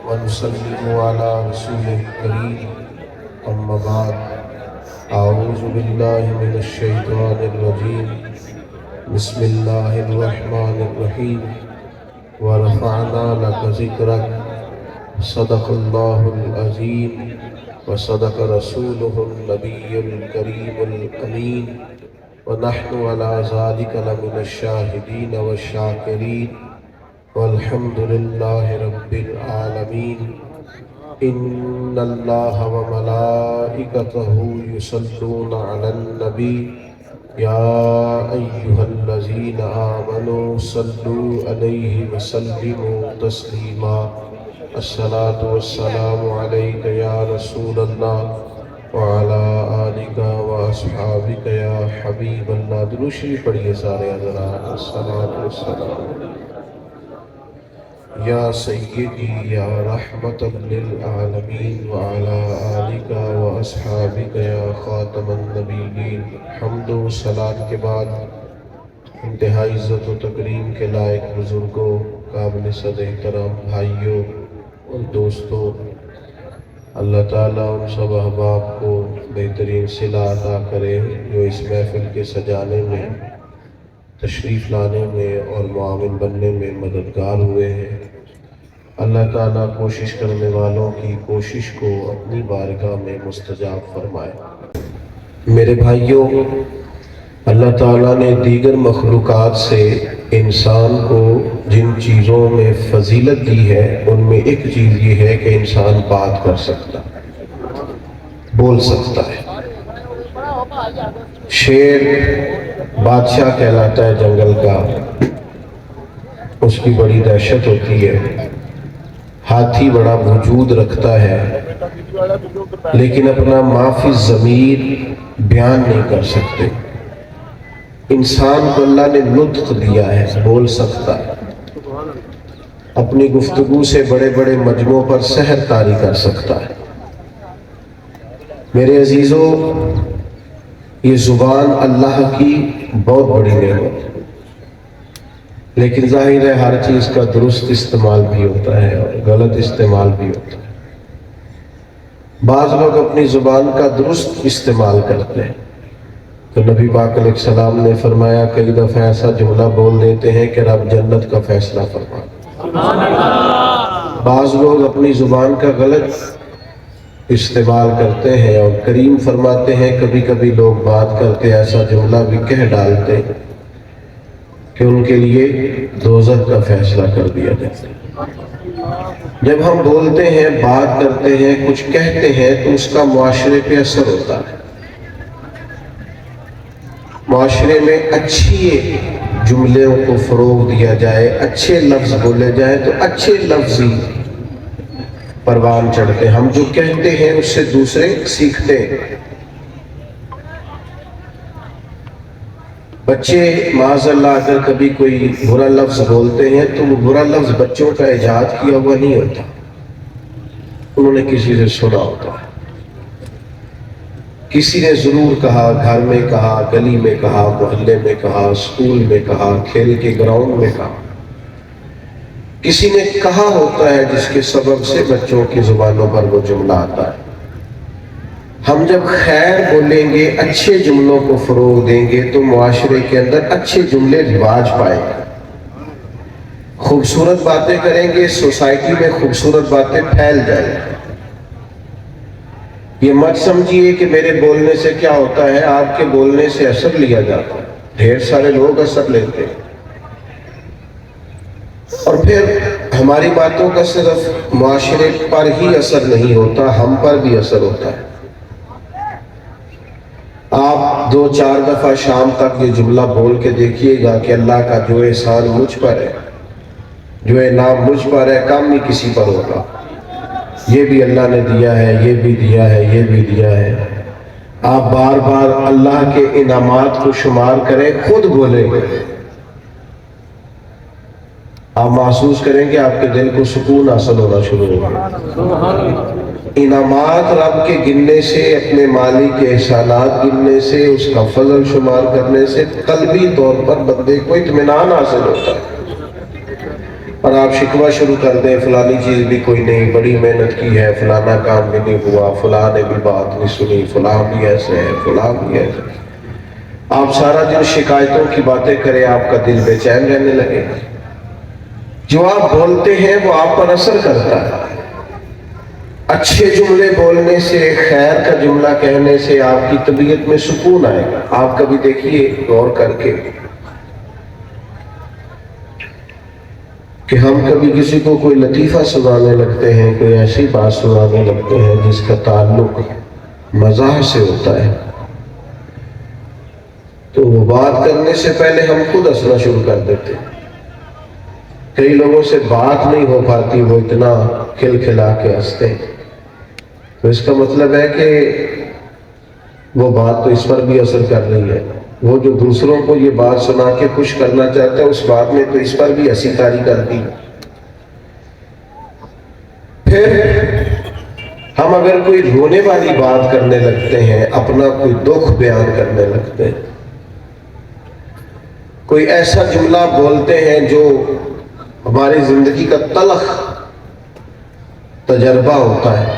ونسلم على رسوله الكريم أما بعد أعوذ بالله من الشيطان الرجيم بسم الله الرحمن الرحيم ورفعنا لك ذكرك صدق الله العظيم وصدق رسوله النبي الكريم الأمين ونحن على ذلك لمن الشاهدين والشاكرين والحمد لله رب العالمين إن الله وملائكته يصلون على النبي يا أيها الذين آمنوا صلوا عليه وسلموا تسليما الصلاة والسلام عليك يا رسول الله وعلى آلك وأصحابك يا حبيب الله. درود شریف پڑھیے سارے حضرات. الصلاة والسلام یا سیدی یا رحمت للعالمین وعلى آلک واصحابک یا خاتم النبیین. حمد و صلاۃ کے بعد انتہائی عزت و تکریم کے لائق بزرگوں، قابل صد احترام بھائیوں اور دوستوں، اللہ تعالیٰ ان سب احباب کو بہترین صلہ عطا کرے جو اس محفل کے سجانے میں، تشریف لانے میں اور معاون بننے میں مددگار ہوئے ہیں. اللہ تعالیٰ کوشش کرنے والوں کی کوشش کو اپنی بارگاہ میں مستجاب فرمائے. میرے بھائیوں، اللہ تعالیٰ نے دیگر مخلوقات سے انسان کو جن چیزوں میں فضیلت دی ہے ان میں ایک چیز یہ ہے کہ انسان بات کر سکتا، بول سکتا ہے. شیر بادشاہ کہلاتا ہے جنگل کا، اس کی بڑی دہشت ہوتی ہے. ہاتھی بڑا وجود رکھتا ہے لیکن اپنا ما فی الضمیر بیان نہیں کر سکتے. انسان کو اللہ نے نطق دیا ہے، بول سکتا ہے. اپنی گفتگو سے بڑے بڑے مجمعوں پر سحر طاری کر سکتا ہے. میرے عزیزوں، یہ زبان اللہ کی بہت بڑی نعمت ہے، لیکن ظاہر ہے ہر چیز کا درست استعمال بھی ہوتا ہے اور غلط استعمال بھی ہوتا ہے. بعض لوگ اپنی زبان کا درست استعمال کرتے ہیں تو نبی پاک علیہ السلام نے فرمایا کئی دفعہ ایسا جملہ بول دیتے ہیں کہ رب جنت کا فیصلہ فرما. بعض لوگ اپنی زبان کا غلط استعمال کرتے ہیں اور کریم فرماتے ہیں کبھی کبھی لوگ بات کر کے ایسا جملہ بھی کہہ ڈالتے کہ ان کے لیے دوزخ کا فیصلہ کر دیا جاتا ہے. جب ہم بولتے ہیں، بات کرتے ہیں، کچھ کہتے ہیں تو اس کا معاشرے پہ اثر ہوتا ہے. معاشرے میں اچھی جملوں کو فروغ دیا جائے، اچھے لفظ بولے جائیں تو اچھے لفظ ہی پروان چڑھتے ہیں. ہم جو کہتے ہیں اس سے دوسرے سیکھتے ہیں. بچے معاذ اللہ اگر کبھی کوئی برا لفظ بولتے ہیں تو وہ برا لفظ بچوں کا ایجاد کیا ہوا نہیں ہوتا، انہوں نے کسی سے سنا ہوتا ہے. کسی نے ضرور کہا، گھر میں کہا، گلی میں کہا، محلے میں کہا، اسکول میں کہا، کھیل کے گراؤنڈ میں کہا. کسی نے کہا ہوتا ہے جس کے سبب سے بچوں کی زبانوں پر وہ جملہ آتا ہے. ہم جب خیر بولیں گے، اچھے جملوں کو فروغ دیں گے تو معاشرے کے اندر اچھے جملے رواج پائیں گے. خوبصورت باتیں کریں گے، سوسائٹی میں خوبصورت باتیں پھیل جائیں گی. یہ مت سمجھیے کہ میرے بولنے سے کیا ہوتا ہے، آپ کے بولنے سے اثر لیا جاتا ہے. ڈھیر سارے لوگ اثر لیتے ہیں اور پھر ہماری باتوں کا صرف معاشرے پر ہی اثر نہیں ہوتا، ہم پر بھی اثر ہوتا ہے. آپ 2-4 دفعہ شام تک یہ جملہ بول کے دیکھیے گا کہ اللہ کا جو احسان مجھ پر ہے، جو انعام مجھ پر ہے، کم ہی کسی پر ہوگا. یہ بھی اللہ نے دیا ہے، یہ بھی دیا ہے، یہ بھی دیا ہے. آپ بار بار اللہ کے انعامات کو شمار کریں، خود بولیں، آپ محسوس کریں گے آپ کے دل کو سکون حاصل ہونا شروع ہوگا. انعامات رب کے گننے سے، اپنے مالی کے احسانات گننے سے، اس کا فضل شمار کرنے سے قلبی طور پر بندے کو اطمینان حاصل ہوتا ہے. اور آپ شکوہ شروع کر دیں فلانی چیز بھی کوئی نہیں، بڑی محنت کی ہے، فلانا کام بھی نہیں ہوا، فلاں نے بھی بات نہیں سنی، فلاں بھی ایسے ہے، فلاں بھی ایسے ہے، آپ سارا دن شکایتوں کی باتیں کریں، آپ کا دل بے چین رہنے لگے گا۔ جو آپ بولتے ہیں وہ آپ پر اثر کرتا ہے۔ اچھے جملے بولنے سے، خیر کا جملہ کہنے سے آپ کی طبیعت میں سکون آئے گا۔ آپ کبھی دیکھیے غور کر کے کہ ہم کبھی کسی کو کوئی لطیفہ سنانے لگتے ہیں، کوئی ایسی بات سنانے لگتے ہیں جس کا تعلق مزاح سے ہوتا ہے، تو وہ بات کرنے سے پہلے ہم خود ہنسنا شروع کر دیتے ہیں۔ کئی لوگوں سے بات نہیں ہو پاتی، وہ اتنا کھلکھلا کے ہنستے ہیں، تو اس کا مطلب ہے کہ وہ بات تو اس پر بھی اثر کر رہی ہے۔ وہ جو دوسروں کو یہ بات سنا کے خوش کرنا چاہتا ہے، اس بات میں تو اس پر بھی ہنسی تاری کر دی۔ پھر ہم اگر کوئی رونے والی بات کرنے لگتے ہیں، اپنا کوئی دکھ بیان کرنے لگتے ہیں، کوئی ایسا جملہ بولتے ہیں جو ہماری زندگی کا تلخ تجربہ ہوتا ہے،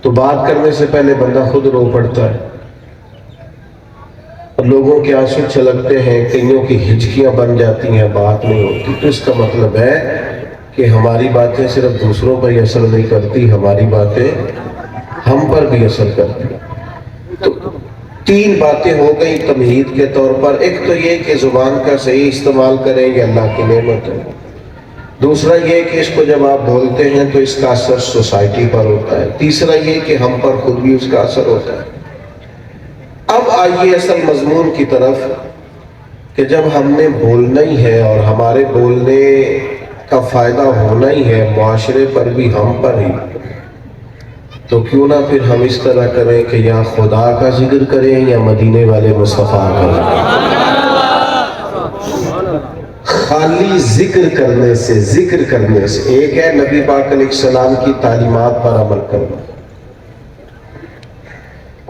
تو بات کرنے سے پہلے بندہ خود رو پڑتا ہے، اور لوگوں کے آنسو چھلکتے ہیں، کئیوں کی ہچکیاں بن جاتی ہیں، بات نہیں ہوتی۔ تو اس کا مطلب ہے کہ ہماری باتیں صرف دوسروں پر ہی اثر نہیں کرتی، ہماری باتیں ہم پر بھی اثر کرتی۔ تو تین باتیں ہو گئی تمہید کے طور پر۔ ایک تو یہ کہ زبان کا صحیح استعمال کریں، یہ اللہ کی نعمت ہے۔ دوسرا یہ کہ اس کو جب آپ بولتے ہیں تو اس کا اثر سوسائٹی پر ہوتا ہے۔ تیسرا یہ کہ ہم پر خود بھی اس کا اثر ہوتا ہے۔ اب آئیے اصل مضمون کی طرف کہ جب ہم نے بولنا ہی ہے اور ہمارے بولنے کا فائدہ ہونا ہی ہے معاشرے پر بھی ہم پر ہی، تو کیوں نہ پھر ہم اس طرح کریں کہ یا خدا کا ذکر کریں یا مدینے والے مصطفیٰ کا۔ خالی ذکر کرنے سے ایک ہے نبی پاک علیہ السلام کی تعلیمات پر عمل کرنا،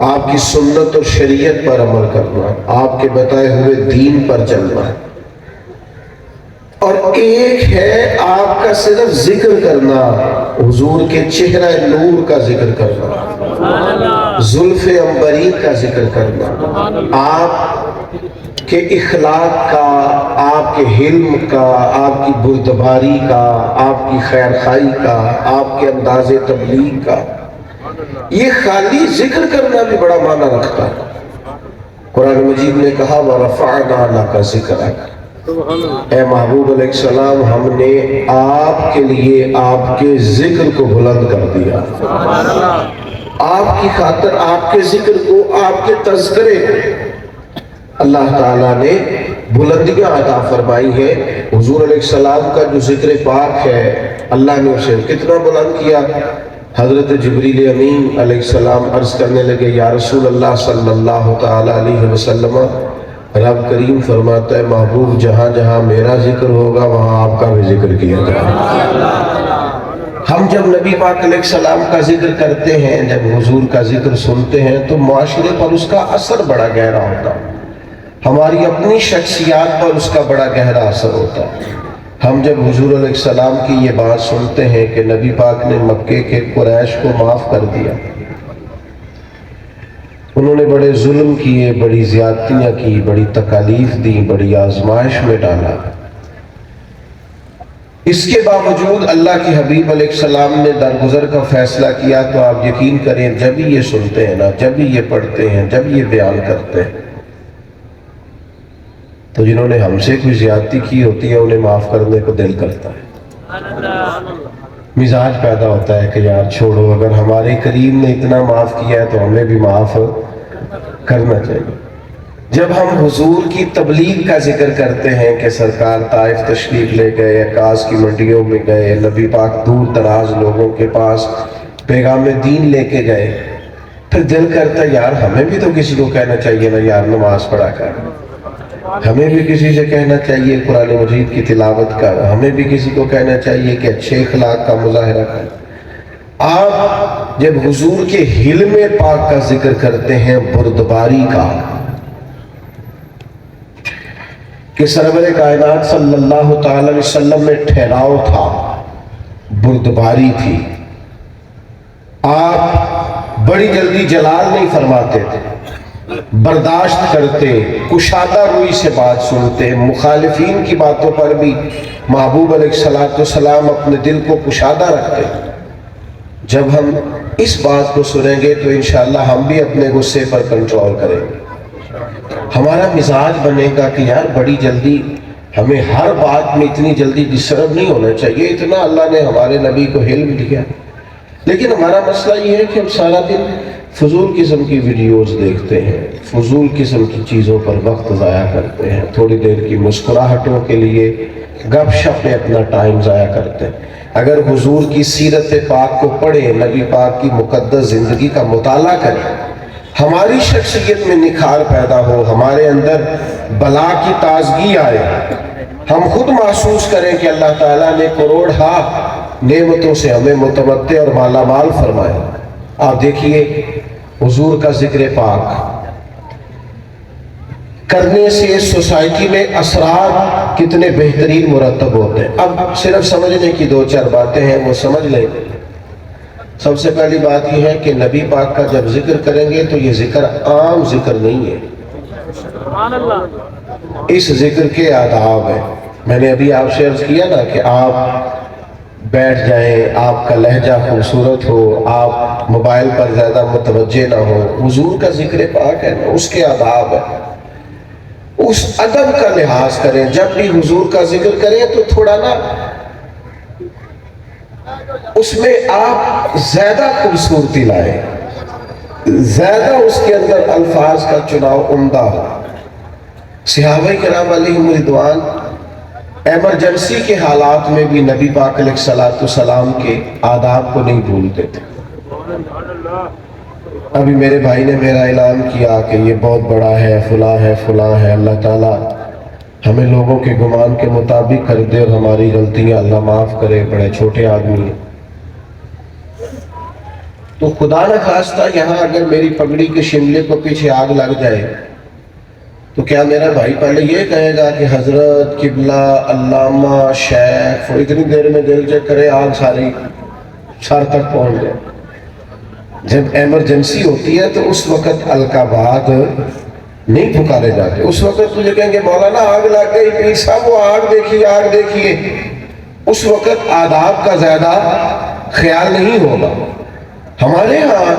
آپ کی سنت اور شریعت پر عمل کرنا، آپ کے بتائے ہوئے دین پر چلنا، اور ایک ہے آپ کا صرف ذکر کرنا، حضور کے چہرہ نور کا ذکر کرنا، زلف عنبری کا ذکر کرنا، آپ کے اخلاق کا، آپ کے حلم کا، آپ کی بردباری کا، آپ کی خیرخواہی کا، آپ کے انداز تبلیغ کا۔ یہ خالی ذکر کرنا بھی بڑا معنی رکھتا ہے۔ قرآن مجید نے کہا وَرَفَعْنَا لَكَ ذِكْرَكَ، اے محبوب علیہ السلام ہم نے آپ کے لیے آپ کے ذکر کو بلند کر دیا، آپ کی خاطر آپ کے ذکر کو، آپ کے تذکرے کو اللہ تعالیٰ نے بلندیاں عطا فرمائی ہے۔ حضور علیہ السلام کا جو ذکر پاک ہے اللہ نے اسے کتنا بلند کیا۔ حضرت جبریل امین علیہ السلام عرض کرنے لگے یا رسول اللہ صلی اللہ تعالیٰ علیہ وسلم، رب کریم فرماتا ہے محبوب جہاں جہاں میرا ذکر ہوگا وہاں آپ کا بھی ذکر کیا جائے۔ ہم جب نبی پاک علیہ السلام کا ذکر کرتے ہیں، جب حضور کا ذکر سنتے ہیں تو معاشرے پر اس کا اثر بڑا گہرا ہوتا ہے، ہماری اپنی شخصیات پر اس کا بڑا گہرا اثر ہوتا ہے۔ ہم جب حضور علیہ السلام کی یہ بات سنتے ہیں کہ نبی پاک نے مکے کے قریش کو معاف کر دیا، انہوں نے بڑے ظلم کیے، بڑی زیادتیاں کی، بڑی تکالیف دی، بڑی آزمائش میں ڈالا، اس کے باوجود اللہ کے حبیب علیہ السلام نے درگزر کا فیصلہ کیا۔ تو آپ یقین کریں جب بھی یہ سنتے ہیں نا، جب بھی یہ پڑھتے ہیں، جب یہ بیان کرتے ہیں، تو جنہوں نے ہم سے کوئی زیادتی کی ہوتی ہے انہیں معاف کرنے کو دل کرتا ہے، مزاج پیدا ہوتا ہے کہ یار چھوڑو، اگر ہمارے کریم نے اتنا معاف کیا ہے تو ہمیں بھی معاف کرنا چاہیے۔ جب ہم حضور کی تبلیغ کا ذکر کرتے ہیں کہ سرکار طائف تشریف لے گئے، عکاظ کی منڈیوں میں گئے، نبی پاک دور دراز لوگوں کے پاس پیغام دین لے کے گئے، پھر دل کرتا ہے یار ہمیں بھی تو کسی کو کہنا چاہیے نا یار نماز پڑھا کر، ہمیں بھی کسی سے کہنا چاہیے قرآن مجید کی تلاوت کر، ہمیں بھی کسی کو کہنا چاہیے کہ اچھے اخلاق کا مظاہرہ کر۔ آپ جب حضور کے حلم پاک کا ذکر کرتے ہیں، بردباری کا، کہ سرور کائنات صلی اللہ تعالی علیہ وسلم میں ٹھہراؤ تھا، بردباری تھی، آپ بڑی جلدی جلال نہیں فرماتے تھے، برداشت کرتے، کشادہ روئی سے بات سنتے، مخالفین کی باتوں پر بھی محبوب علیہ السلام اپنے دل کو کشادہ رکھتے۔ جب ہم اس بات کو سنیں گے تو انشاءاللہ ہم بھی اپنے غصے پر کنٹرول کریں گے، ہمارا مزاج بنے گا کہ یار بڑی جلدی ہمیں ہر بات میں اتنی جلدی ڈسٹرب نہیں ہونا چاہیے، اتنا اللہ نے ہمارے نبی کو علم دیا۔ لیکن ہمارا مسئلہ یہ ہے کہ ہم سارا دن فضول قسم کی ویڈیوز دیکھتے ہیں، فضول قسم کی چیزوں پر وقت ضائع کرتے ہیں، تھوڑی دیر کی مسکراہٹوں کے لیے گپ شپ میں اپنا ٹائم ضائع کرتے ہیں۔ اگر حضور کی سیرت پاک کو پڑھیں، نبی پاک کی مقدس زندگی کا مطالعہ کریں، ہماری شخصیت میں نکھار پیدا ہو، ہمارے اندر بلا کی تازگی آئے، ہم خود محسوس کریں کہ اللہ تعالیٰ نے کروڑ نعمتوں سے ہمیں متمتع اور مالا مال فرمائے۔ آپ دیکھیے حضور کا ذکر پاک کرنے سے سوسائٹی میں اثرات کتنے بہترین مرتب ہوتے ہیں۔ اب صرف سمجھنے کی دو چار باتیں ہیں، وہ سمجھ لیں۔ سب سے پہلی بات یہ ہے کہ نبی پاک کا جب ذکر کریں گے تو یہ ذکر عام ذکر نہیں ہے، اس ذکر کے آداب ہیں۔ میں نے ابھی آپ سے عرض کیا نا کہ آپ بیٹھ جائیں، آپ کا لہجہ خوبصورت ہو، آپ موبائل پر زیادہ متوجہ نہ ہو، حضور کا ذکر پاک ہے نا، اس کے آداب ہے، اس ادب کا لحاظ کریں۔ جب بھی حضور کا ذکر کریں تو تھوڑا نا اس میں آپ زیادہ خوبصورتی لائیں، زیادہ اس کے اندر الفاظ کا چناؤ عمدہ ہو۔ صحابہ کرام علیہم رضوان ایمرجنسی کے حالات میں بھی نبی پاک علیہ السلام کے آداب کو نہیں بھولتے تھے۔ ابھی میرے بھائی نے میرا اعلان کیا کہ یہ بہت بڑا ہے، فلاں ہے، فلاں ہے، اللہ تعالیٰ ہمیں لوگوں کے گمان کے مطابق کر دے اور ہماری غلطیاں اللہ معاف کرے، بڑے چھوٹے آدمی ہیں۔ تو خدا نہ خواستہ یہاں اگر میری پگڑی کے شملے کو پیچھے آگ لگ جائے تو کیا میرا بھائی پہلے یہ کہے گا کہ حضرت، قبلہ، علامہ، شیخ، اور اتنی دیر میں دل چیک کرے آگ ساری سر تک پہنچ جائے؟ جب ایمرجنسی ہوتی ہے تو اس وقت القابات نہیں پکارے جاتے، اس وقت تجھے کہیں گے مولانا آگ لگ گئی، پیر صاحب وہ آگ دیکھیے، آگ دیکھیے۔ اس وقت آداب کا زیادہ خیال نہیں ہوگا۔ ہمارے ہاں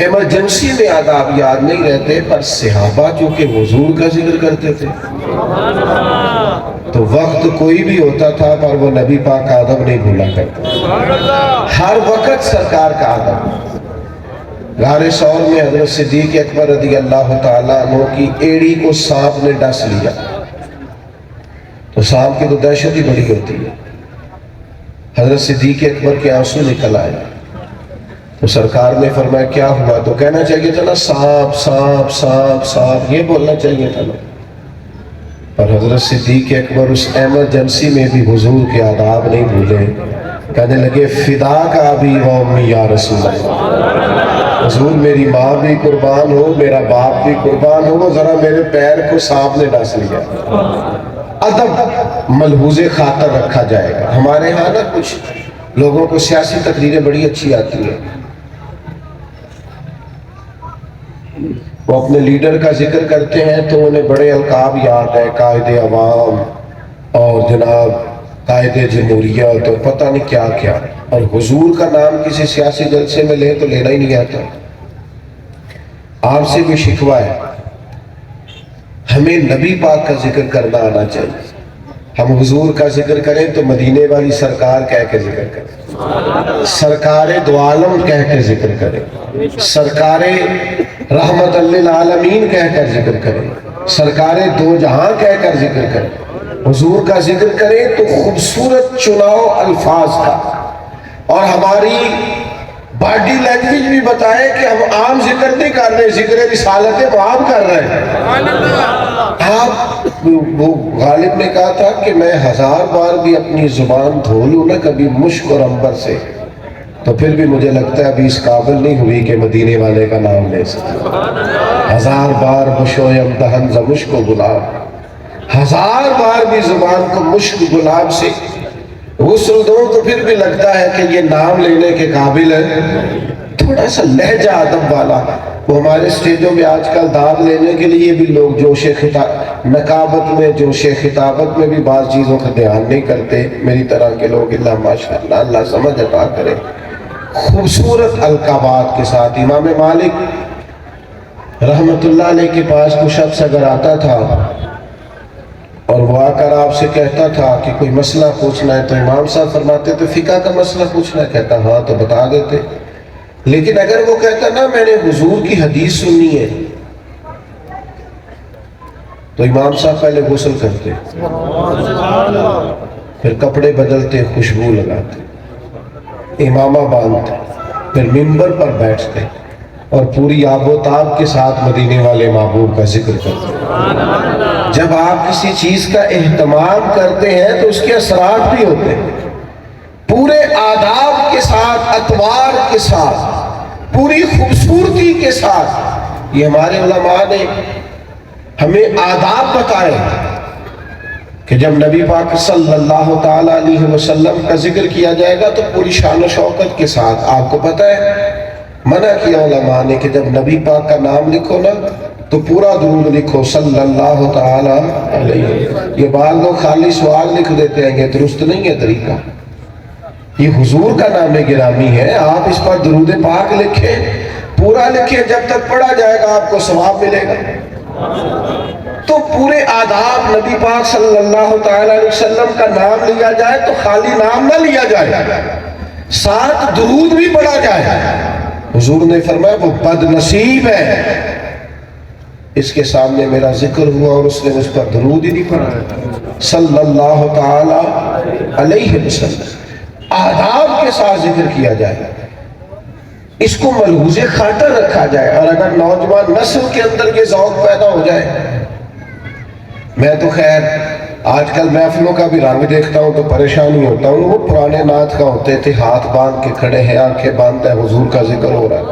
ایمرجنسی میں آداب یاد نہیں رہتے، پر صحابہ چونکہ حضور کا ذکر کرتے تھے تو وقت کوئی بھی ہوتا تھا پر وہ نبی پاک کا ادب نہیں بھولا کرتے، ہر وقت سرکار کا ادب۔ غار ثور میں حضرت صدیق اکبر رضی اللہ تعالیٰ عنہ کی ایڑی کو سانپ نے ڈس لیا، تو سانپ کی تو دہشت ہی بڑی ہوتی ہے۔ حضرت صدیق اکبر کے آنسو نکل آئے تو سرکار نے فرمایا کیا ہوا؟ تو کہنا چاہیے تھا نا سانپ سانپ سانپ سانپ، یہ بولنا چاہیے تھا نا، پر حضرت صدیق اکبر اس ایمرجنسی میں بھی حضور کے آداب نہیں بھولے، کہنے لگے فدا کا ابی و امی یا رسول اللہ، حضور میری ماں بھی قربان ہو، میرا باپ بھی قربان ہو، ذرا میرے پیر کو سانپ نے ڈس لیا۔ ادب ملحوظ خاطر رکھا جائے گا۔ ہمارے ہاں نا کچھ لوگوں کو سیاسی تقریریں بڑی اچھی آتی ہیں، وہ اپنے لیڈر کا ذکر کرتے ہیں تو انہیں بڑے القاب یاد ہے، قائد عوام اور جناب قائد جمہوریت اور پتہ نہیں کیا کیا، اور حضور کا نام کسی سیاسی جلسے میں لے تو لینا ہی نہیں آتا۔ آپ سے بھی شکوہ ہے، ہمیں نبی پاک کا ذکر کرنا آنا چاہیے۔ ہم حضور کا ذکر کریں تو مدینے والی سرکار کہہ کے ذکر کریں، سرکار دو عالم کہہ کے ذکر کریں، سرکار رحمت للعالمین کہہ کر ذکر کریں، سرکار دو جہاں کہہ کر ذکر کریں۔ حضور کا ذکر کریں تو خوبصورت چناؤ الفاظ کا، اور ہماری باڈی لینگویج بھی بتائے کہ ہم عام ذکر نہیں کر رہے، ذکر رسالت معاب کر رہے ہیں۔ آپ وہ غالب نے کہا تھا کہ میں 1000 بار بھی اپنی زبان دھو لوں نا کبھی مشک اور عنبر سے، تو پھر بھی مجھے لگتا ہے ابھی اس قابل نہیں ہوئی کہ مدینے والے کا نام لے سکتا۔ 1000 بار مشویم دہن ز مشک و گلاب، 1000 بار بھی زبان کو مشک گلاب سے غسل دو تو پھر بھی لگتا ہے کہ یہ نام لینے کے قابل ہے. تھوڑا سا لہجہ ادب والا. وہ ہمارے اسٹیجوں میں آج کل داد لینے کے لیے بھی لوگ جوش نقابت میں جوش خطابت میں بھی بعض چیزوں کا دھیان نہیں کرتے. میری طرح کے لوگ اللہ ماشاءاللہ اللہ سمجھ عطا کرے. خوبصورت القابات کے ساتھ امام مالک رحمت اللہ علیہ کے پاس کوئی شخص اگر آتا تھا اور وہ آ کر آپ سے کہتا تھا کہ کوئی مسئلہ پوچھنا ہے تو امام صاحب فرماتے تھے فقہ کا مسئلہ پوچھنا ہے؟ کہتا ہاں تو بتا دیتے. لیکن اگر وہ کہتا نا میں نے حضور کی حدیث سننی ہے تو امام صاحب پہلے غسل کرتے, پھر کپڑے بدلتے, خوشبو لگاتے, امامہ باندھتے, پھر منبر پر بیٹھتے اور پوری آب و تاب کے ساتھ مدینے والے محبوب کا ذکر کرتے. جب آپ کسی چیز کا اہتمام کرتے ہیں تو اس کے اثرات بھی ہوتے ہیں. پورے آداب کے ساتھ, اطوار کے ساتھ, پوری خوبصورتی کے ساتھ. یہ ہمارے علماء نے ہمیں آداب بتائے کہ جب نبی پاک صلی اللہ تعالی علیہ وسلم کا ذکر کیا جائے گا تو پوری شان و شوکت کے ساتھ. آپ کو پتہ ہے منع کیا علماء نے کہ جب نبی پاک کا نام لکھو نا تو پورا درود لکھو صلی اللہ تعالی علیہ. یہ بعض لوگ خالی سوال لکھ دیتے ہیں, یہ درست نہیں ہے طریقہ. یہ حضور کا نام گرامی ہے, آپ اس پر درود پاک لکھیں, پورا لکھیں, جب تک پڑھا جائے گا آپ کو ثواب ملے گا. تو پورے آداب نبی پاک صلی اللہ تعالی علیہ وسلم کا نام لیا جائے تو خالی نام نہ لیا جائے, ساتھ درود بھی پڑھا جائے. حضور نے فرمایا وہ بد نصیب ہے اس کے سامنے میرا ذکر ہوا اور اس نے اس پر درود ہی نہیں پڑھا صلی اللہ تعالی علیہ وسلم. آداب کے ساتھ ذکر کیا جائے, اس کو ملحوظ خاطر رکھا جائے. اور اگر نوجوان نسل کے اندر یہ ذوق پیدا ہو جائے, میں تو خیر آج کل محفلوں کا بھی رنگ دیکھتا ہوں تو پریشانی ہوتا ہوں. وہ پرانے نعت کا ہوتے تھے, ہاتھ باندھ کے کھڑے ہیں, آنکھیں باندھ ہے, حضور کا ذکر ہو رہا ہے.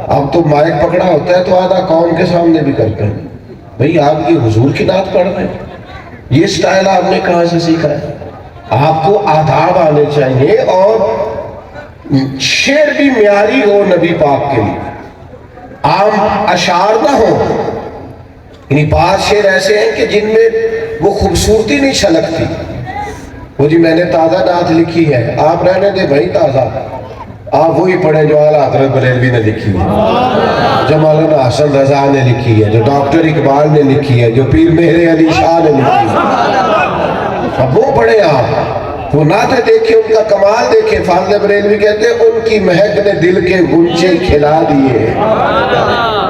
اب تو مائک پکڑا ہوتا ہے تو آدھا قوم کے سامنے بھی کرتے ہیں. بھئی آپ یہ حضور کی نعت پڑھ رہے ہیں, یہ سٹائل آپ نے کہاں سے سیکھا ہے؟ آپ کو آداب آنے چاہیے اور شعر بھی معیاری ہو نبی پاک کے لیے, عام اشعار نہ ہو. یعنی بعض شعر ایسے ہیں کہ جن میں وہ خوبصورتی نہیں چھلکتی. وہ جی میں نے تازہ نعت لکھی ہے, آپ رہنے دے بھائی تازہ, آپ وہی پڑھیں جو اعلیٰ حضرت بریلوی نے لکھی ہے, جو مولانا حسن رضا نے لکھی ہے, جو ڈاکٹر اقبال نے لکھی ہے, جو پیر مہر علی شاہ نے لکھی ہے. اب وہ پڑھیں آپ, وہ نعتیں دیکھیں, ان کا کمال دیکھیں. فاضل بریلوی کہتے ہیں ان کی مہک نے دل کے غنچے کھلا دیے,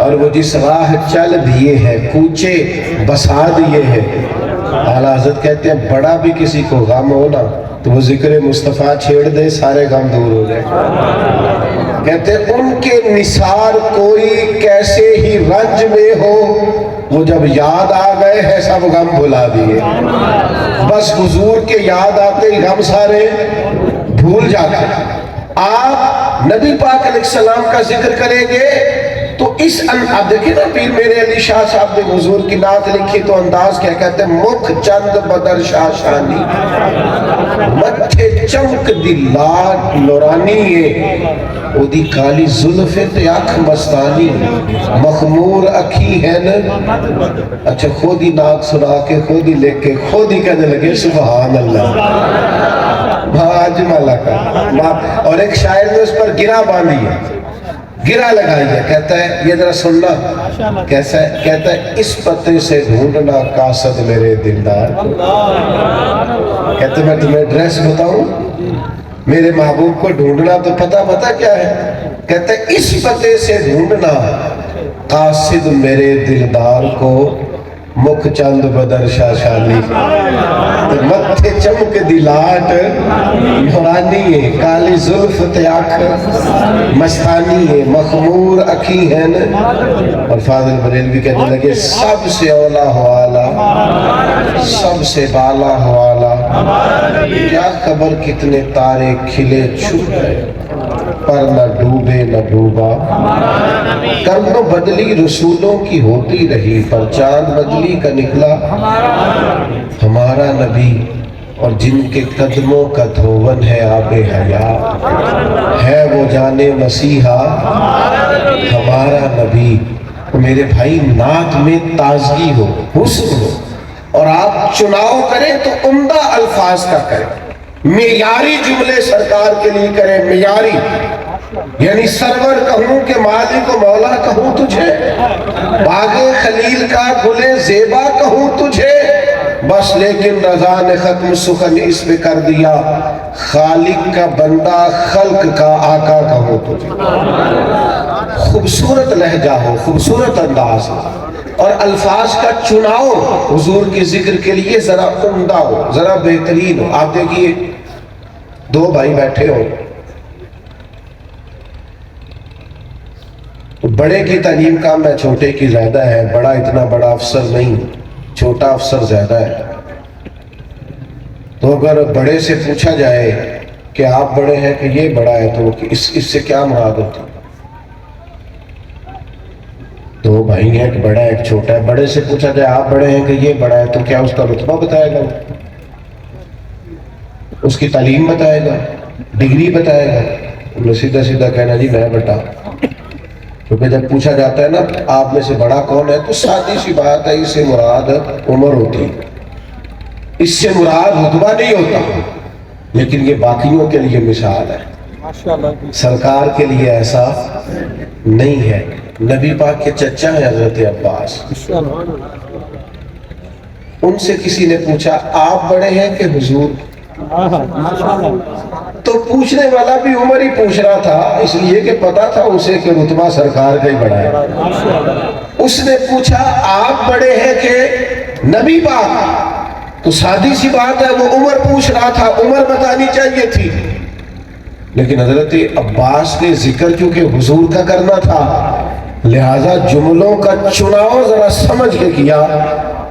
اور وہ جس راہ چل دیے ہیں کوچے بسا دیے ہیں. اعلیٰ حضرت کہتے ہیں بڑا بھی کسی کو غم ہو نا تو وہ ذکر مصطفیٰ چھیڑ دے, سارے غم دور ہو جائے. کہتے ہیں ان کے نثار کوئی کیسے ہی رنج میں ہو, وہ جب یاد آ گئے ہیں سب غم بھلا دیے. بس حضور کے یاد آتے ہی غم سارے بھول جاتے. آپ نبی پاک علیہ السلام کا ذکر کریں گے تو اس اب دیکھیں نا پیر میرے علی شاہ صاحب نے حضور کی نعت لکھی تو انداز کیا کہتے ہیں, مکھ چند بدر شاہ شانی, متھے چمک دی لاٹ نورانی ہے, او دی کالی زلف تے اکھ مستانی, مخمور اکھی ہے نا. اچھا خود ہی نعت سنا کے خود ہی لکھ کے خود ہی کہنے لگے سبحان اللہ اجمل کا. اور ایک شاعر نے اس پر گرہ باندھی ہے, گرہ لگائی ہے, کہتا ہے یہ ذرا سننا کیسا ہے, کہتا ہے اس پتے سے ڈھونڈنا قاصد میرے دلدار. کہتے ہیں میں تمہیں ایڈریس بتاؤں, میرے محبوب کو ڈھونڈنا تو پتہ کیا ہے, کہتا ہے اس پتے سے ڈھونڈنا قاصد میرے دلدار کو, مکھ چند بدر شاشانی, متھے چمک دی لاٹ نورانی ہے, کالی زلف تے اکھ مستانی ہے, مخمور اکھی ہے نا. اور فاضل بریلوی کہنے لگے سب سے اولا حوالا, سب سے بالا حوالا, کیا خبر کتنے تارے کھلے چھپ گئے, پر نہ ڈوبے نہ ڈوبا، کرم بدلی رسولوں کی ہوتی رہی، پر چاند بدلی کا نکلا ہمارا نبی، اور جن کے قدموں کا دھون ہے آب حیات، ہے وہ جانے مسیحا ہمارا نبی۔ میرے بھائی نعت میں تازگی ہو، حسن ہو، اور آپ چناؤ کریں تو عمدہ الفاظ کا کریں، معیاری جملے سرکار کے لیے کریں، معیاری، یعنی سرور کہوں کہ مالک و مولا کہوں تجھے، باغ خلیل کا گلے زیبا کہوں تجھے، بس لیکن رضا نے ختم سخن اس پہ کر دیا، خالق کا بندہ خلق کا آقا کہوں تجھے۔ خوبصورت لہجہ ہو، خوبصورت انداز ہو، اور الفاظ کا چناؤ حضور کے ذکر کے لیے ذرا عمدہ ہو، ذرا بہترین ہو۔ آپ دیکھیے دو بھائی بیٹھے ہو، بڑے کی تعلیم کم ہے، چھوٹے کی زیادہ ہے، بڑا اتنا بڑا افسر نہیں، چھوٹا افسر زیادہ ہے۔ تو اگر بڑے سے پوچھا جائے کہ آپ بڑے ہیں کہ یہ بڑا ہے، تو اس سے کیا مراد ہوتی؟ دو بھائی ہیں، ایک بڑا ہے ایک چھوٹا ہے، بڑے سے پوچھا جائے آپ بڑے ہیں کہ یہ بڑا ہے، تو کیا اس کا رتبہ بتائے گا، اس کی تعلیم بتائے گا، ڈگری بتائے گا؟ انہیں سیدھا سیدھا کہنا جی میں بیٹا، کیونکہ جب پوچھا جاتا ہے نا آپ میں سے بڑا کون ہے، تو سادی سی بات ہے، اس سے مراد عمر ہوتی ہے، اس سے مراد رتبہ نہیں ہوتا، لیکن یہ باقیوں کے لیے مثال ہے، سرکار کے لیے ایسا نہیں ہے۔ نبی پاک کے چچا ہیں حضرت عباس، ان سے کسی نے پوچھا آپ بڑے ہیں کہ حضور؟ تو پوچھنے والا بھی عمر ہی پوچھ رہا تھا، اس لیے کہ پتا تھا اسے کہ رتبہ سرکار کا ہی بڑا ہے۔ اس نے پوچھا آپ بڑے ہیں کہ نبی پاک؟ تو سادی سی بات ہے، وہ عمر پوچھ رہا تھا، عمر بتانی چاہیے تھی، لیکن حضرت عباس نے ذکر کیونکہ حضور کا کرنا تھا، لہذا جملوں کا چناؤ ذرا سمجھ کے کیا۔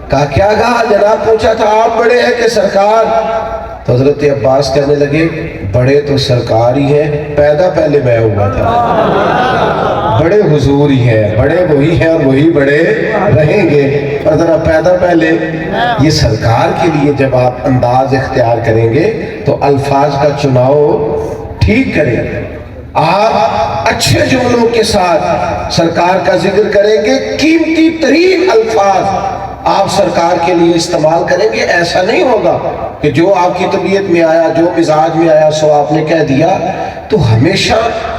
کہا کیا کہا جناب؟ پوچھا تھا آپ بڑے ہیں کہ سرکار؟ تو حضرت عباس کہنے لگے بڑے تو سرکار ہی ہیں، پیدا پہلے میں ہوا تھا، بڑے حضور ہی ہیں، بڑے وہی ہیں اور وہی بڑے رہیں گے، اور ذرا پیدا پہلے یہ سرکار کے لیے جب آپ انداز اختیار کریں گے تو الفاظ کا چناؤ ٹھیک کریں، آپ اچھے جملوں کے ساتھ سرکار کا ذکر کریں گے، قیمتی ترین الفاظ آپ سرکار کے لیے استعمال کریں گے۔ ایسا نہیں ہوگا کہ جو آپ کی طبیعت میں آیا، جو مزاج میں آیا سو آپ نے کہہ دیا۔ تو ہمیشہ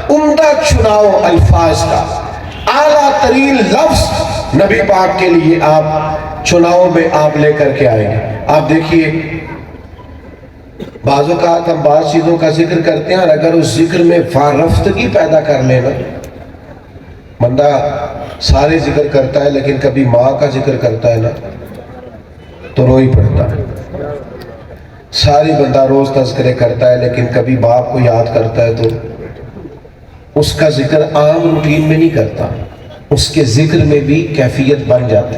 عمدہ چناؤ الفاظ کا، اعلیٰ ترین لفظ نبی پاک کے لیے آپ چناؤ میں آپ لے کر کے آئیں گے۔ آپ دیکھیے بعض اوقات ہم بعض چیزوں کا ذکر کرتے ہیں، اور اگر اس ذکر میں وارفتگی پیدا کر لینا، بندہ سارے ذکر کرتا ہے لیکن کبھی ماں کا ذکر کرتا ہے نا تو رو ہی پڑتا ہے، ساری بندہ روز تذکرے کرتا ہے لیکن کبھی باپ کو یاد کرتا ہے تو اس کا ذکر عام روٹین میں نہیں کرتا، اس کے ذکر میں بھی کیفیت بن جاتی۔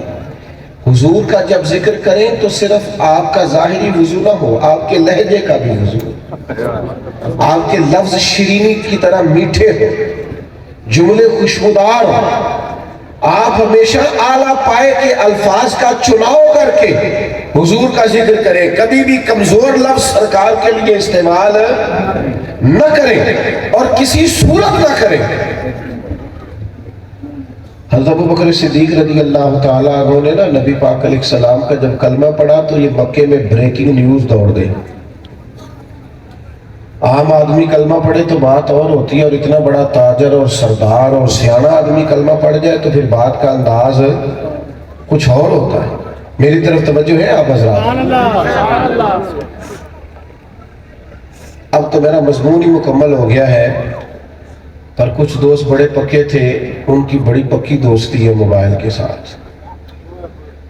حضور کا جب ذکر کریں تو صرف آپ کا ظاہری وضو نہ ہو، آپ کے لہجے کا بھی وضو، آپ کے لفظ شیرینی کی طرح میٹھے ہو، جملے خوشبودار ہو، آپ ہمیشہ اعلیٰ پائے کے الفاظ کا چناؤ کر کے حضور کا ذکر کریں، کبھی بھی کمزور لفظ سرکار کے لیے استعمال نہ کریں اور کسی صورت نہ کریں۔ حضرت ابوبکر صدیق رضی اللہ تعالیٰ عنہ نے نا نبی پاک علیہ السلام کا جب کلمہ پڑھا تو یہ مکے میں بریکنگ نیوز دوڑ گئی۔ عام آدمی کلمہ پڑھے تو بات اور ہوتی ہے، اور اتنا بڑا تاجر اور سردار اور سیانہ آدمی کلمہ پڑھ جائے تو پھر بات کا انداز کچھ اور ہوتا ہے۔ میری طرف توجہ ہے آپ حضرات؟ اب تو میرا مضمون ہی مکمل ہو گیا ہے، پر کچھ دوست بڑے پکے تھے، ان کی بڑی پکی دوستی ہے موبائل کے ساتھ،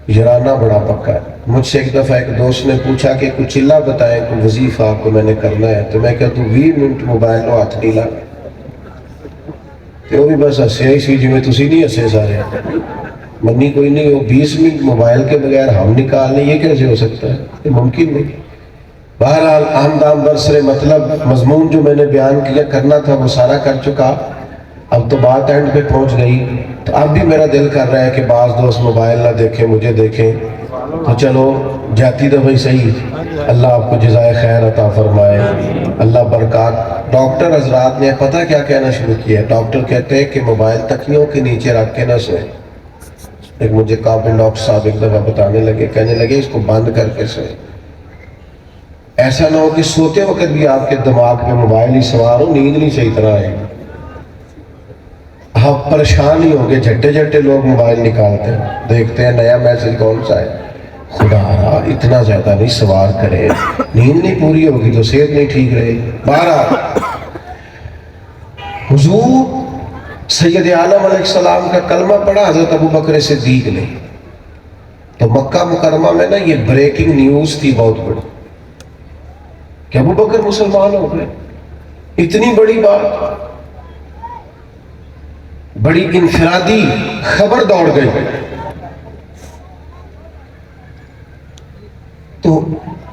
یارانہ بڑا پکا ہے۔ مجھ سے ایک دفعہ ایک دوست نے پوچھا کہ کچھ چلا بتائیں، کوئی وظیفہ آپ کو میں نے کرنا ہے، تو میں کہتا ہوں 20 منٹ موبائل لو ہاتھ نہیں لا، وہ بھی بس ہسے ہی سی جی میں تسی نہیں ہسے سارے منی کوئی نہیں ہو 20 منٹ موبائل کے بغیر ہم نکال لیں، یہ کیسے ہو سکتا ہے؟ یہ ممکن نہیں۔ بہرحال آمدام برسر مطلب مضمون جو میں نے بیان کیا کرنا تھا وہ سارا کر چکا. اب تو بات اینڈ پہ پہنچ گئی. تو اب بھی میرا دل کر رہا ہے کہ بعض دوست موبائل نہ دیکھیں, مجھے دیکھیں. تو چلو جاتی تو بھائی صحیح. اللہ آپ کو جزائے خیر عطا فرمائے, اللہ برکات. ڈاکٹر حضرات نے پتہ کیا کہنا شروع کیا ہے؟ ڈاکٹر کہتے ہیں کہ موبائل تکیوں کے نیچے رکھ کے نہ سوئیں. ایک مجھے قابل ڈاکٹر صاحب ایک دفعہ بتانے لگے, کہنے لگے اس کو بند کر کے سوئیں. ایسا نہ ہو کہ سوتے وقت بھی آپ کے دماغ پہ موبائل ہی سوار ہو, نیند نہیں صحیح طرح آئے. آپ پریشان ہی ہوں گے, جھٹے جھٹے لوگ موبائل نکالتے ہیں, دیکھتے ہیں نیا میسج کون سا ہے. خدا را اتنا زیادہ نہیں سوار کرے, نیند نہیں پوری ہوگی تو صحت نہیں ٹھیک رہے. بہرحال حضور سید عالم علیہ السلام کا کلمہ پڑھا حضرت ابو بکر صدیق نے. تو مکہ مکرمہ میں نا یہ بریکنگ نیوز تھی بہت بڑی کہ ابو بکر مسلمان ہو گئے. اتنی بڑی بات, بڑی انفرادی خبر دوڑ گئی. تو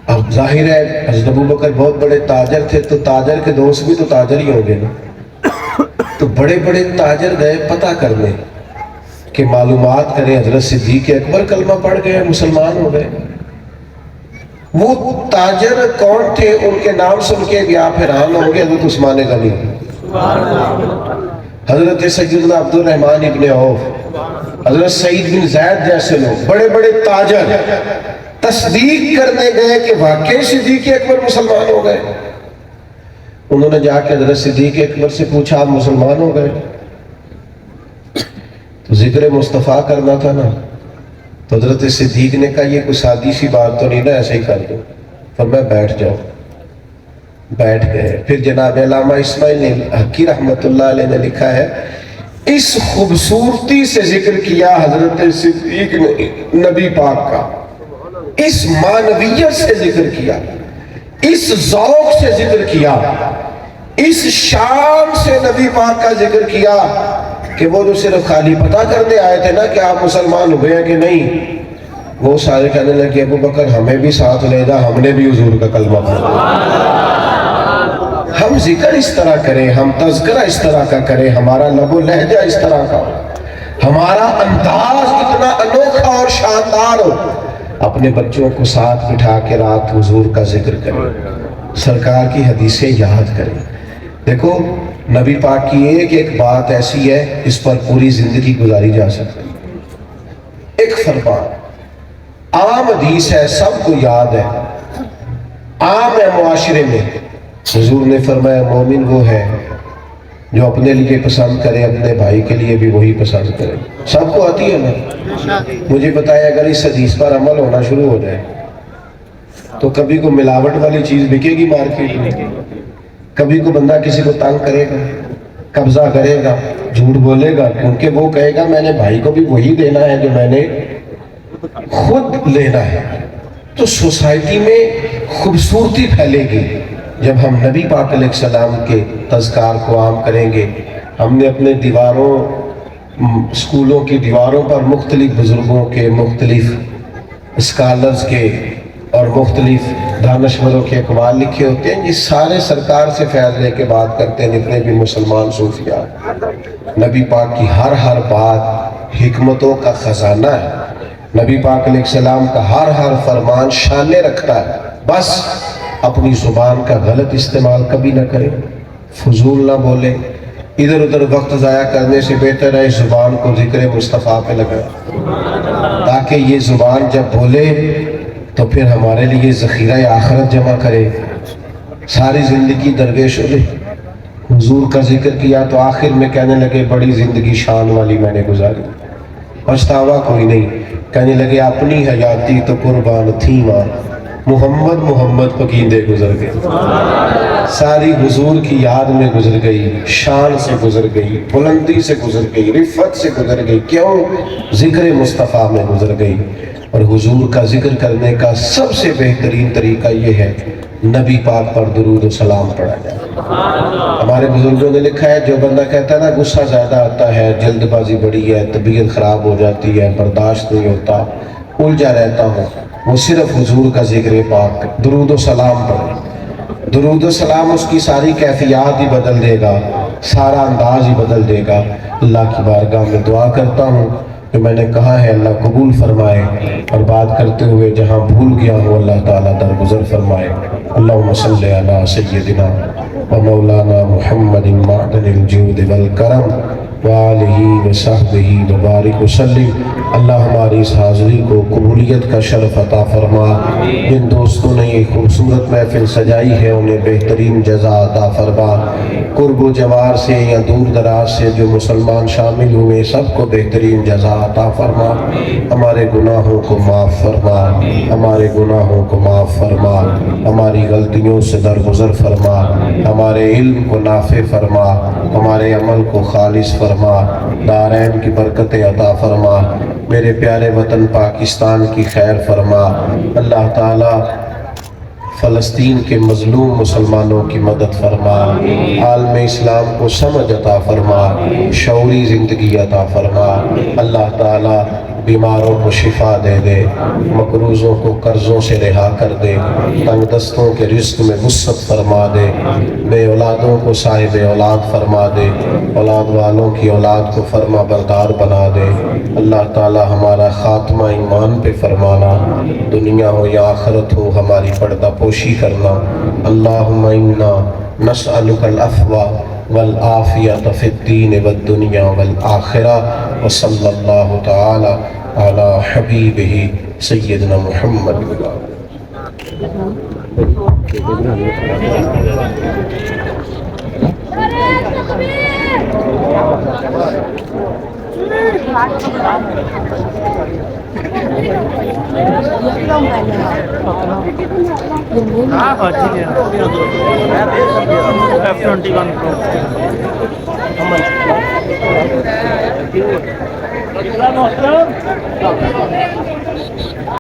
اب ظاہر ہے حضرت ابو بکر بہت بڑے تاجر تھے, تو تاجر کے دوست بھی تو تاجر ہی ہوں گے نا. تو بڑے بڑے تاجر گئے پتہ کرنے کہ معلومات کریں حضرت صدیق اکبر کلمہ پڑھ گئے, مسلمان ہو گئے. وہ تاجر کون تھے, ان کے نام سن کے بھی آپ حیران ہوں گے. حضرت عثمان غنی, حضرت سیدنا عبد الرحمن ابن عوف, حضرت سعید بن زید جیسے لوگ بڑے بڑے تاجر تصدیق کرنے گئے کہ واقعی صدیق اکبر مسلمان ہو گئے. انہوں نے جا کے حضرت صدیق اکبر سے پوچھا آپ مسلمان ہو گئے؟ تو ذکر مصطفیٰ کرنا تھا نا. تو حضرت صدیق نے کہا یہ کوئی سادی سی بات تو نہیں نا, ایسے ہی کر دو. فرمایا بیٹھ جاؤ. بیٹھ گئے. پھر جناب علامہ اسماعیل حقی رحمۃ اللہ علیہ نے لکھا ہے, اس خوبصورتی سے ذکر کیا حضرت صدیق نے نبی پاک کا, اس معنویت سے ذکر کیا, اس ذوق سے ذکر کیا, اس شان سے نبی پاک کا ذکر کیا کہ وہ جو صرف خالی پتہ کرنے آئے تھے نا کہ آپ مسلمان ہوئے ہیں کہ نہیں, وہ سارے کہنے لگے ابو بکر ہمیں بھی ساتھ لے جا, ہم نے بھی حضور کا کلمہ پڑھا. ہم ذکر اس طرح کریں, ہم تذکرہ اس طرح کا کریں, ہمارا لب و لہجہ اس طرح کا ہو, ہمارا انداز اتنا انوکھا اور شاندار ہو. اپنے بچوں کو ساتھ بٹھا کے رات حضور کا ذکر کریں, سرکار کی حدیثیں یاد کریں. دیکھو نبی پاک کی ایک ایک بات ایسی ہے اس پر پوری زندگی گزاری جا سکتی. ایک فرمان عام حدیث ہے, سب کو یاد ہے, عام ہے معاشرے میں. حضور نے فرمایا مومن وہ ہے جو اپنے لیے پسند کرے, اپنے بھائی کے لیے بھی وہی پسند کرے. سب کو آتی ہے نا. مجھے بتائے اگر اس حدیث پر عمل ہونا شروع ہو جائے تو کبھی کو ملاوٹ والی چیز بکے گی مارکیٹ میں, کبھی کو بندہ کسی کو تنگ کرے گا, قبضہ کرے گا, جھوٹ بولے گا, کیونکہ وہ کہے گا میں نے بھائی کو بھی وہی دینا ہے جو میں نے خود لینا ہے. تو سوسائٹی میں خوبصورتی پھیلے گی جب ہم نبی پاک علیہ السلام کے تذکار کو عام کریں گے. ہم نے اپنے دیواروں, اسکولوں کی دیواروں پر مختلف بزرگوں کے, مختلف اسکالرز کے اور مختلف دانشوروں کے اقوال لکھے ہوتے ہیں. یہ سارے سرکار سے فیض لے کے بات کرتے ہیں جتنے بھی مسلمان صوفیاء. نبی پاک کی ہر بات حکمتوں کا خزانہ ہے. نبی پاک علیہ السلام کا ہر فرمان شانے رکھتا ہے. بس اپنی زبان کا غلط استعمال کبھی نہ کریں, فضول نہ بولیں, ادھر ادھر وقت ضائع کرنے سے بہتر ہے اس زبان کو ذکر مصطفیٰ پہ لگائیں, تاکہ یہ زبان جب بولے تو پھر ہمارے لیے ذخیرہ آخرت جمع کرے. ساری زندگی درویش ہو گئی, حضور کا ذکر کیا تو آخر میں کہنے لگے بڑی زندگی شان والی میں نے گزاری, پچھتاوا کوئی نہیں. کہنے لگے اپنی حیاتی تو قربان تھی ماں, محمد پکیندے گزر گئے. ساری حضور کی یاد میں گزر گئی, شان سے گزر گئی, بلندی سے گزر گئی, رفت سے گزر گئی. کیوں؟ ذکر مصطفیٰ میں گزر گئی. اور حضور کا ذکر کرنے کا سب سے بہترین طریقہ یہ ہے نبی پاک پر درود و سلام پڑھا جائے. ہمارے بزرگوں نے لکھا ہے جو بندہ کہتا ہے نا غصہ زیادہ آتا ہے, جلد بازی بڑی ہے, طبیعت خراب ہو جاتی ہے, برداشت نہیں ہوتا, الجھا رہتا ہوں، وہ صرف حضور کا ذکر پاک، درود و سلام پڑھیں۔ درود و سلام اس کی ساری کیفیات ہی بدل دے گا، سارا انداز ہی بدل دے گا۔ اللہ کی بارگاہ میں دعا کرتا ہوں جو میں نے کہا ہے اللہ قبول فرمائے، اور بات کرتے ہوئے جہاں بھول گیا ہوں اللہ تعالیٰ درگزر فرمائے۔ اللہم صلی علی سیدنا و مولانا محمد معدن الجود والکرم وآلہ وصحبہ وبارک وسلم۔ اللہ ہماری اس حاضری کو قبولیت کا شرف عطا فرما، جن دوستوں نے یہ خوبصورت محفل سجائی ہے انہیں بہترین جزا عطا فرما، قرب و جوار سے یا دور دراز سے جو مسلمان شامل ہوئے سب کو بہترین جزا عطا فرما، ہمارے گناہوں کو معاف فرما، ہمارے گناہوں کو معاف فرما، ہماری غلطیوں سے درگزر فرما، ہمارے علم کو نافع فرما، ہمارے عمل کو خالص فرما، دارین کی برکتیں عطا فرما، میرے پیارے وطن پاکستان کی خیر فرما۔ اللہ تعالیٰ فلسطین کے مظلوم مسلمانوں کی مدد فرما، عالم اسلام کو سمجھ عطا فرما، شعوری زندگی عطا فرما۔ اللہ تعالیٰ بیماروں کو شفا دے دے، مقروضوں کو قرضوں سے رہا کر دے، تنگ دستوں کے رزق میں وسعت فرما دے، بے اولادوں کو صاحب اولاد فرما دے، اولاد والوں کی اولاد کو فرما بردار بنا دے۔ اللہ تعالی ہمارا خاتمہ ایمان پہ فرمانا، دنیا ہو یا آخرت ہو ہماری پردہ پوشی کرنا۔ اللہم انا نسألک العفو والعافیت فی الدین والدنیا والآخرہ، وصلی اللہ تعالی علی حبیبہ سیدنا محمد۔ F21 Pro